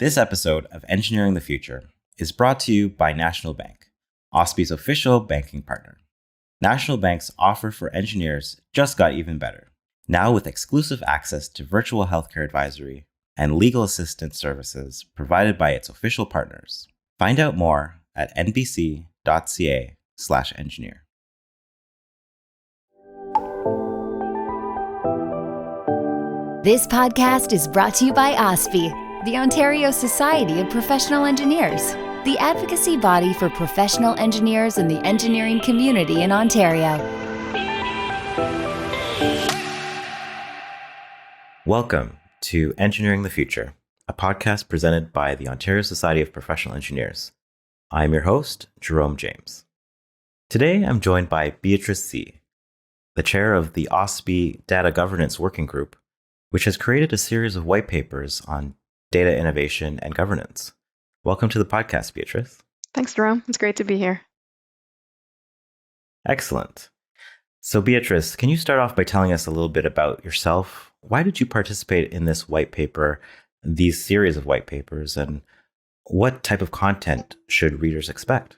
This episode of Engineering the Future is brought to you by National Bank, OSPE's official banking partner. National Bank's offer for engineers just got even better, now with exclusive access to virtual healthcare advisory and legal assistance services provided by its official partners. Find out more at nbc.ca/engineer. This podcast is brought to you by OSPE, the Ontario Society of Professional Engineers, the advocacy body for professional engineers in the engineering community in Ontario. Welcome to Engineering the Future, a podcast presented by the Ontario Society of Professional Engineers. I'm your host, Jerome James. Today, I'm joined by Beatrice Sze, the chair of the OSPE Data Governance Working Group, which has created a series of white papers on data innovation and governance. Welcome to the podcast, Beatrice. Thanks, Jerome. It's great to be here. Excellent. So, Beatrice, can you start off by telling us a little bit about yourself? Why did you participate in this white paper, these series of white papers, and what type of content should readers expect?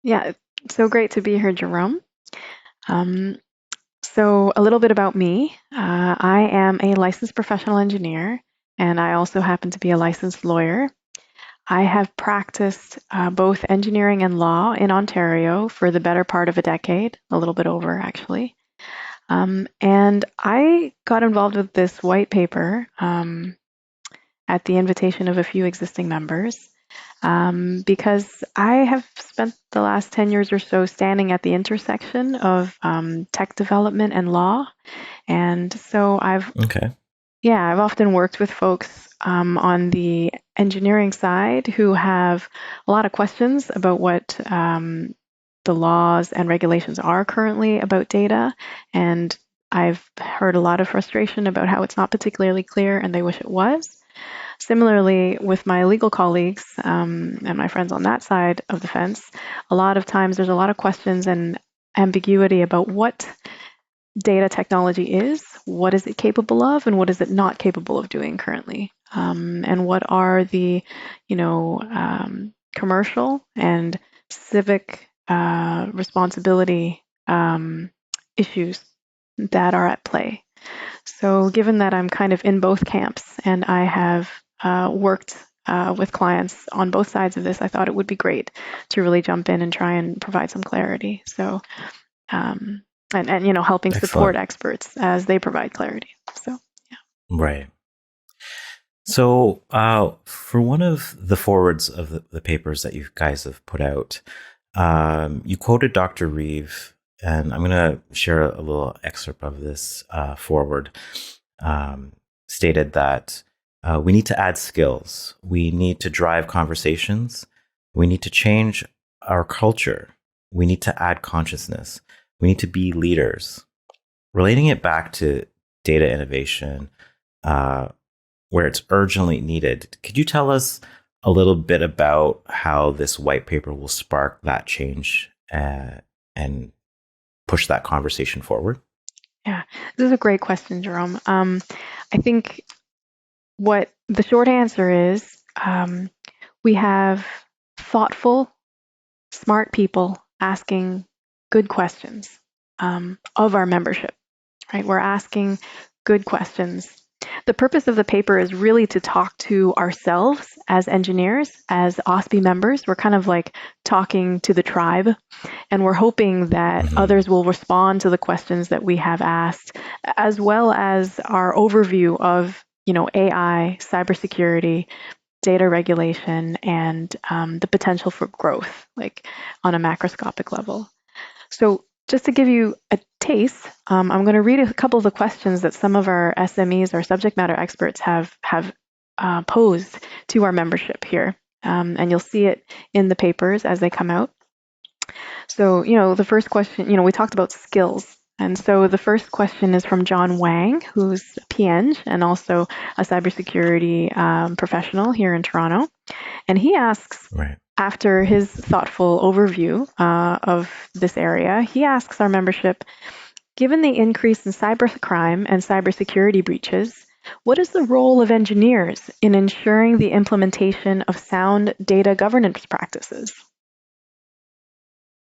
Yeah, it's so great to be here, Jerome. So a little bit about me. I am a licensed professional engineer, and I also happen to be a licensed lawyer. I have practiced both engineering and law in Ontario for the better part of a decade, a little bit over, actually. And I got involved with this white paper at the invitation of a few existing members because I have spent the last 10 years or so standing at the intersection of tech development and law. And so I've often worked with folks on the engineering side who have a lot of questions about what the laws and regulations are currently about data. And I've heard a lot of frustration about how it's not particularly clear and they wish it was. Similarly, with my legal colleagues and my friends on that side of the fence, a lot of times there's a lot of questions and ambiguity about what data technology is, what is it capable of, and what is it not capable of doing currently, and what are the, commercial and civic responsibility issues that are at play. So given that I'm kind of in both camps and I have worked with clients on both sides of this, I thought it would be great to really jump in and try and provide some clarity. So, and helping support experts as they provide clarity. So, yeah. Right. So for one of the forwards of the papers that you guys have put out, you quoted Dr. Reeve, and I'm going to share a little excerpt of this forward, stated that we need to add skills. We need to drive conversations. We need to change our culture. We need to add consciousness. We need to be leaders. Relating it back to data innovation, where it's urgently needed, could you tell us a little bit about how this white paper will spark that change and push that conversation forward? Yeah, this is a great question, Jerome. I think what the short answer is, we have thoughtful, smart people asking good questions of our membership, right? We're asking good questions. The purpose of the paper is really to talk to ourselves as engineers, as OSPE members. We're kind of like talking to the tribe, and we're hoping that others will respond to the questions that we have asked, as well as our overview of, AI, cybersecurity, data regulation, and the potential for growth, like on a macroscopic level. So just to give you a taste, I'm going to read a couple of the questions that some of our SMEs, our subject matter experts, have posed to our membership here. And you'll see it in the papers as they come out. So, the first question, we talked about skills. And so the first question is from John Wang, who's a P.Eng and also a cybersecurity professional here in Toronto. And he asks, after his thoughtful overview of this area, he asks our membership, given the increase in cybercrime and cybersecurity breaches, what is the role of engineers in ensuring the implementation of sound data governance practices?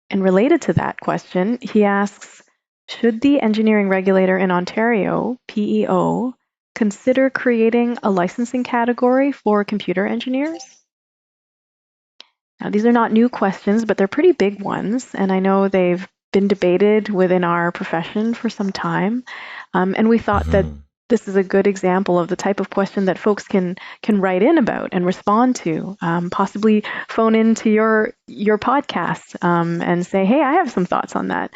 And related to that question, he asks, should the engineering regulator in Ontario, PEO, consider creating a licensing category for computer engineers? Now, these are not new questions, but they're pretty big ones, and I know they've been debated within our profession for some time. And we thought that this is a good example of the type of question that folks can write in about and respond to. Possibly phone into your podcast and say, "Hey, I have some thoughts on that."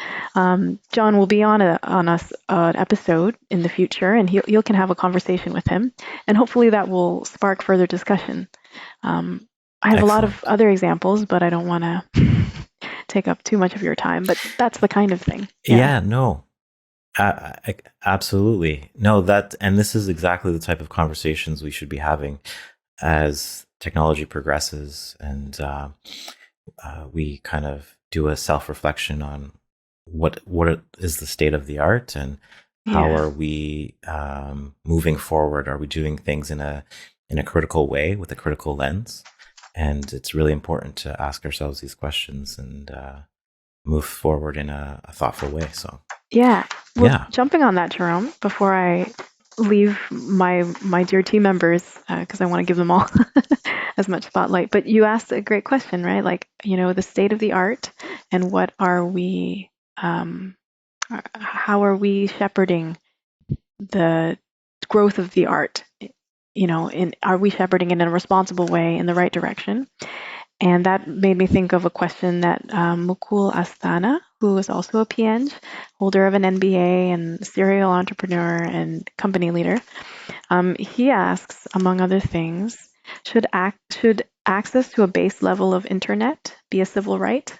John will be on an episode in the future, and you can have a conversation with him, and hopefully that will spark further discussion. I have a lot of other examples, but I don't want to take up too much of your time. But that's the kind of thing. Yeah, no. Absolutely. No, and this is exactly the type of conversations we should be having as technology progresses, and we kind of do a self-reflection on what is the state of the art, and how are we moving forward? Are we doing things in a critical way with a critical lens? And it's really important to ask ourselves these questions and move forward in a thoughtful way. So jumping on that, Jerome, before I leave my dear team members, because I want to give them all as much spotlight. But you asked a great question, right? Like, the state of the art, and what are we, how are we shepherding the growth of the art? Are we shepherding it in a responsible way in the right direction? And that made me think of a question that Mukul Asthana, who is also a P.Eng, holder of an MBA and serial entrepreneur and company leader, he asks, among other things, should access to a base level of internet be a civil right?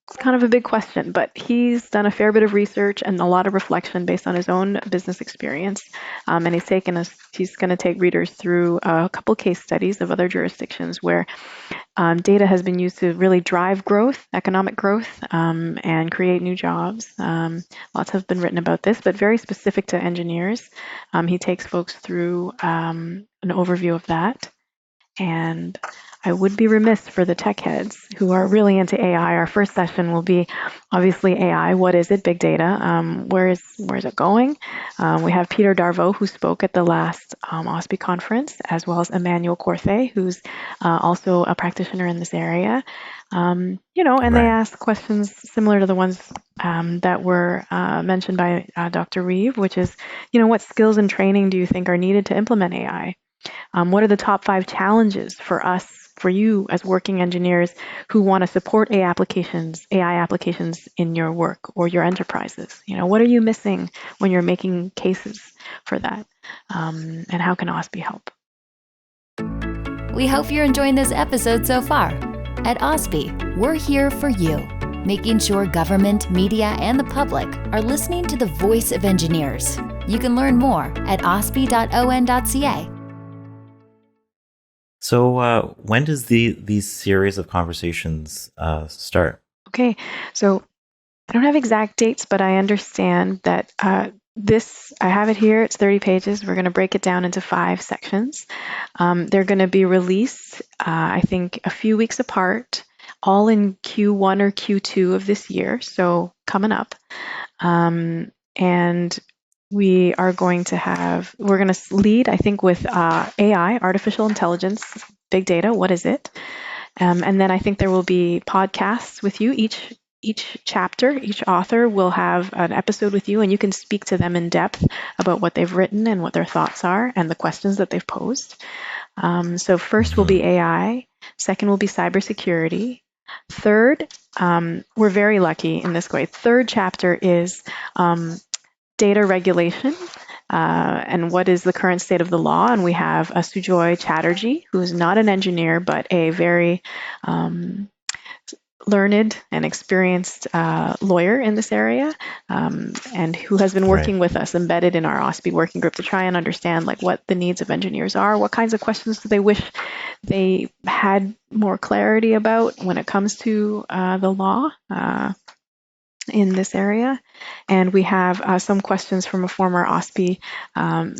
It's kind of a big question, but he's done a fair bit of research and a lot of reflection based on his own business experience. And he's going to take readers through a couple case studies of other jurisdictions where data has been used to really drive growth, economic growth, and create new jobs. Lots have been written about this, but very specific to engineers. He takes folks through an overview of that. And I would be remiss for the tech heads who are really into AI. Our first session will be obviously AI. What is it? Big data. Where is it going? We have Peter Darvaux, who spoke at the last OSPE conference, as well as Emmanuel Corthe, who's also a practitioner in this area. And they ask questions similar to the ones that were mentioned by Dr. Reeve, which is, what skills and training do you think are needed to implement AI? What are the top 5 challenges for you as working engineers who want to support AI applications in your work or your enterprises? What are you missing when you're making cases for that? And how can OSPE help? We hope you're enjoying this episode so far. At OSPE, we're here for you, making sure government, media, and the public are listening to the voice of engineers. You can learn more at ospe.on.ca. So when does these series of conversations start? Okay, so I don't have exact dates, but I understand that I have it here. It's 30 pages. We're going to break it down into 5 sections. They're going to be released, I think, a few weeks apart, all in Q1 or Q2 of this year, so coming up. And we're going to lead, I think, with AI, artificial intelligence, big data, what is it? And then I think there will be podcasts with you. Each chapter, each author will have an episode with you, and you can speak to them in depth about what they've written and what their thoughts are and the questions that they've posed. So first will be AI. Second will be cybersecurity. Third, we're very lucky in this way. Third chapter is data regulation, and what is the current state of the law. And we have Sujoy Chatterjee, who is not an engineer, but a very learned and experienced lawyer in this area, and who has been working with us, embedded in our OSPE working group, to try and understand what the needs of engineers are, what kinds of questions do they wish they had more clarity about when it comes to the law. in this area. And we have some questions from a former OSPE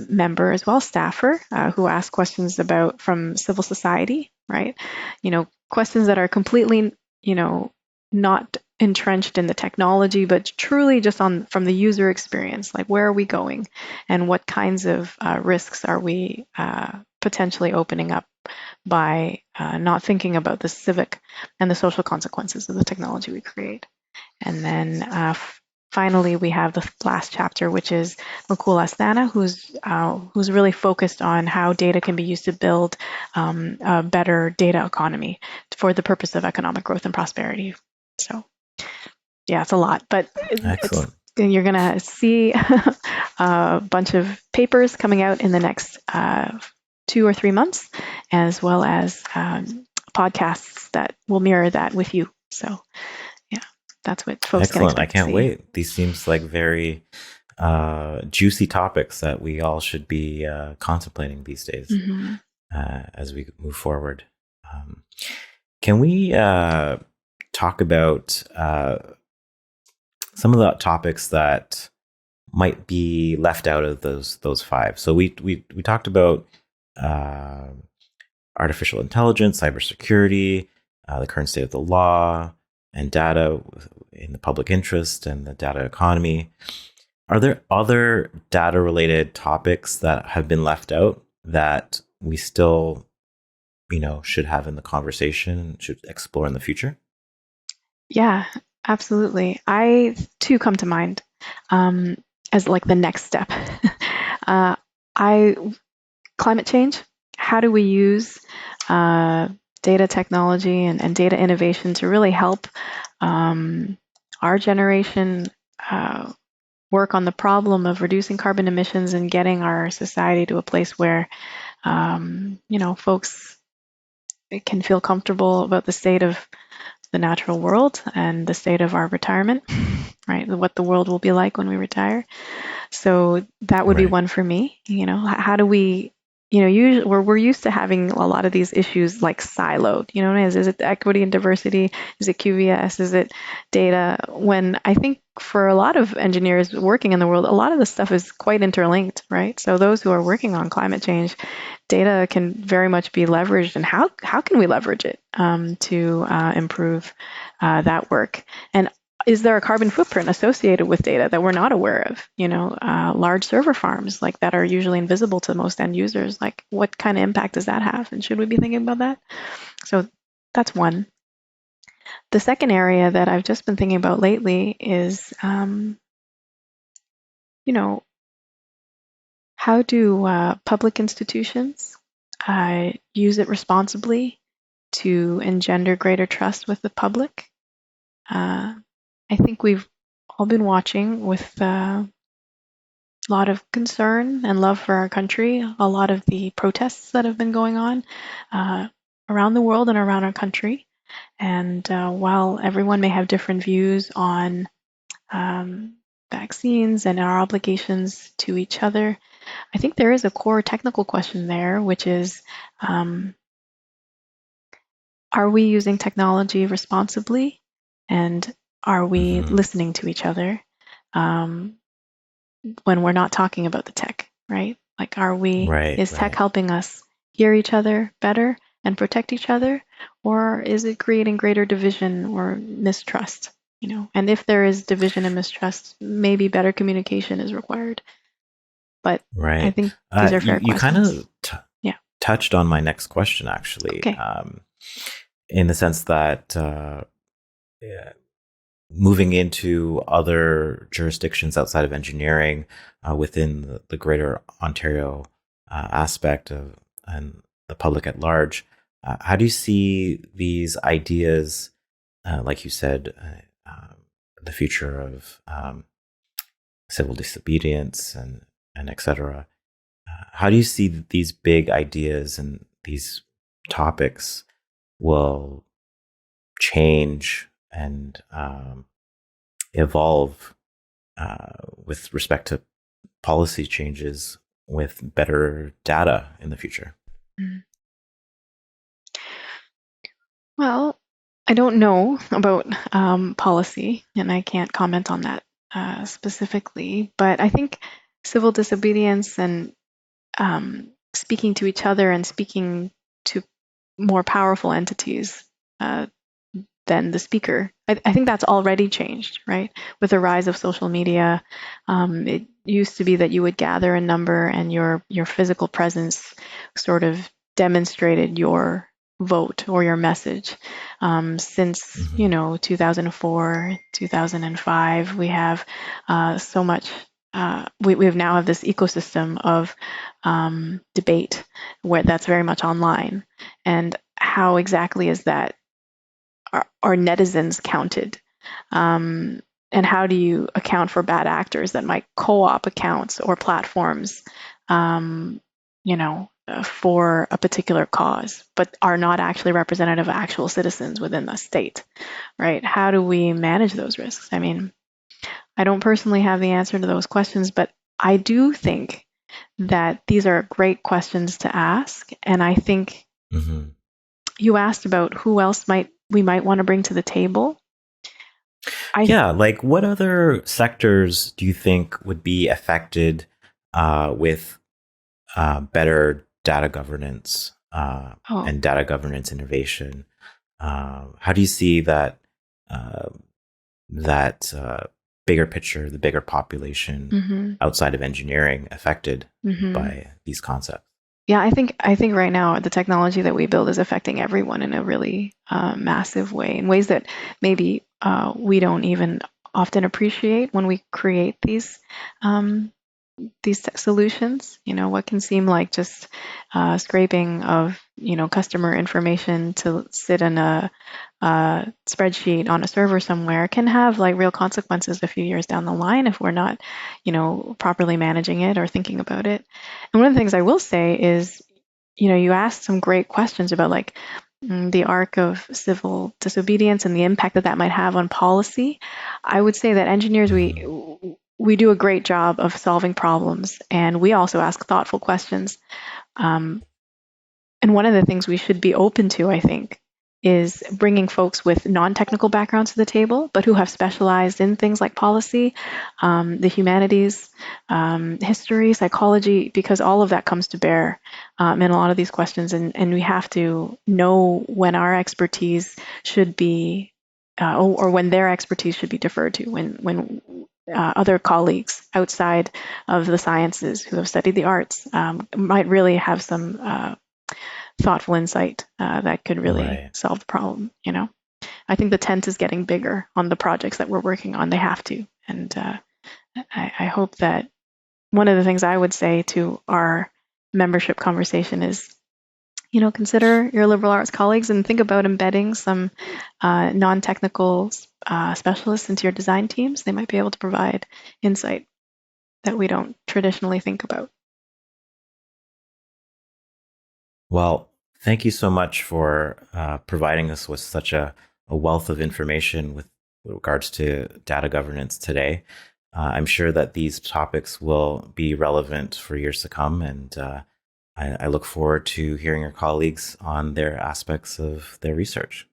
member as well, staffer, who asked questions from civil society, right? Questions that are completely, not entrenched in the technology, but truly just from the user experience, like where are we going and what kinds of risks are we potentially opening up by not thinking about the civic and the social consequences of the technology we create. And then finally, we have the last chapter, which is Mukul Asthana, who's really focused on how data can be used to build a better data economy for the purpose of economic growth and prosperity. So, yeah, it's a lot, but Excellent. You're going to see a bunch of papers coming out in the next 2 or 3 months, as well as podcasts that will mirror that with you. So, yeah, that's what folks can Excellent. I expect to can't see. wait. These seems like very juicy topics that we all should be contemplating these days Mm-hmm. as we move forward. Can we talk about some of the topics that might be left out of those five? So we talked about artificial intelligence, cybersecurity, the current state of the law, and data in the public interest and the data economy. Are there other data-related topics that have been left out that we still, should have in the conversation, should explore in the future? Yeah, absolutely. I too come to mind as like the next step. I climate change. How do we use data technology and data innovation to really help our generation work on the problem of reducing carbon emissions and getting our society to a place where folks can feel comfortable about the state of the natural world and the state of our retirement, right? What the world will be like when we retire. So that would be Right. one for me. How do we, usually we're used to having a lot of these issues like siloed. Is it equity and diversity? Is it QVS? Is it data? When I think for a lot of engineers working in the world, a lot of this stuff is quite interlinked, right? So those who are working on climate change, data can very much be leveraged, and how can we leverage it to improve that work? And is there a carbon footprint associated with data that we're not aware of? Large server farms like that are usually invisible to most end users. Like, what kind of impact does that have? And should we be thinking about that? So that's one. The second area that I've just been thinking about lately is, how do public institutions use it responsibly to engender greater trust with the public? I think we've all been watching with a lot of concern and love for our country, a lot of the protests that have been going on around the world and around our country. And while everyone may have different views on vaccines and our obligations to each other, I think there is a core technical question there, which is, are we using technology responsibly? And are we listening to each other when we're not talking about the tech, right? Like, is tech helping us hear each other better and protect each other? Or is it creating greater division or mistrust? And if there is division and mistrust, maybe better communication is required. But Right. I think these are fair you kind questions. of Yeah. touched on my next question, actually, Okay. in the sense that moving into other jurisdictions outside of engineering within the greater Ontario aspect of and the public at large, how do you see these ideas, like you said, the future of civil disobedience and et cetera? How do you see that these big ideas and these topics will change and evolve with respect to policy changes with better data in the future? Well, I don't know about policy, and I can't comment on that specifically, but I think civil disobedience and speaking to each other and speaking to more powerful entities than the speaker. I think that's already changed, right? With the rise of social media, it used to be that you would gather a number and your physical presence sort of demonstrated your vote or your message. Since 2004, 2005, we have so much. We have now have this ecosystem of debate where that's very much online, and how exactly is that are netizens counted? And how do you account for bad actors that might co-op accounts or platforms, for a particular cause, but are not actually representative of actual citizens within the state, right? How do we manage those risks? I mean, I don't personally have the answer to those questions, but I do think that these are great questions to ask. And I think you asked about who else we might want to bring to the table. Like what other sectors do you think would be affected with better data governance and data governance innovation? How do you see that bigger picture, the bigger population outside of engineering affected by these concepts? Yeah, I think right now the technology that we build is affecting everyone in a really massive way, in ways that maybe we don't even often appreciate when we create these solutions. What can seem like just scraping of customer information to sit in a spreadsheet on a server somewhere can have like real consequences a few years down the line if we're not properly managing it or thinking about it. And one of the things I will say is, you asked some great questions about like the arc of civil disobedience and the impact that might have on policy. I would say that engineers, we do a great job of solving problems, and we also ask thoughtful questions. And one of the things we should be open to, I think, is bringing folks with non-technical backgrounds to the table, but who have specialized in things like policy, the humanities, history, psychology, because all of that comes to bear in a lot of these questions. And we have to know when our expertise should be, or when their expertise should be deferred to, when other colleagues outside of the sciences who have studied the arts might really have some thoughtful insight that could really solve the problem. I think the tent is getting bigger on the projects that we're working on. They have to. And I hope that one of the things I would say to our membership conversation is, consider your liberal arts colleagues and think about embedding some non-technical specialists into your design teams. They might be able to provide insight that we don't traditionally think about. Well, thank you so much for providing us with such a wealth of information with regards to data governance today. I'm sure that these topics will be relevant for years to come, and I look forward to hearing your colleagues on their aspects of their research.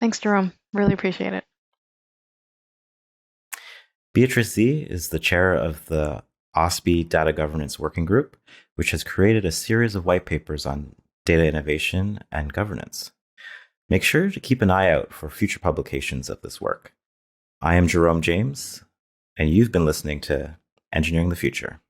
Thanks, Jerome. Really appreciate it. Beatrice Sze is the chair of the OSPE Data Governance Working Group, which has created a series of white papers on data innovation and governance. Make sure to keep an eye out for future publications of this work. I am Jerome James, and you've been listening to Engineering the Future.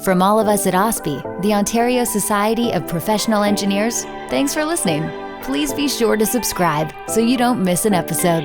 From all of us at OSPE, the Ontario Society of Professional Engineers, thanks for listening. Please be sure to subscribe so you don't miss an episode.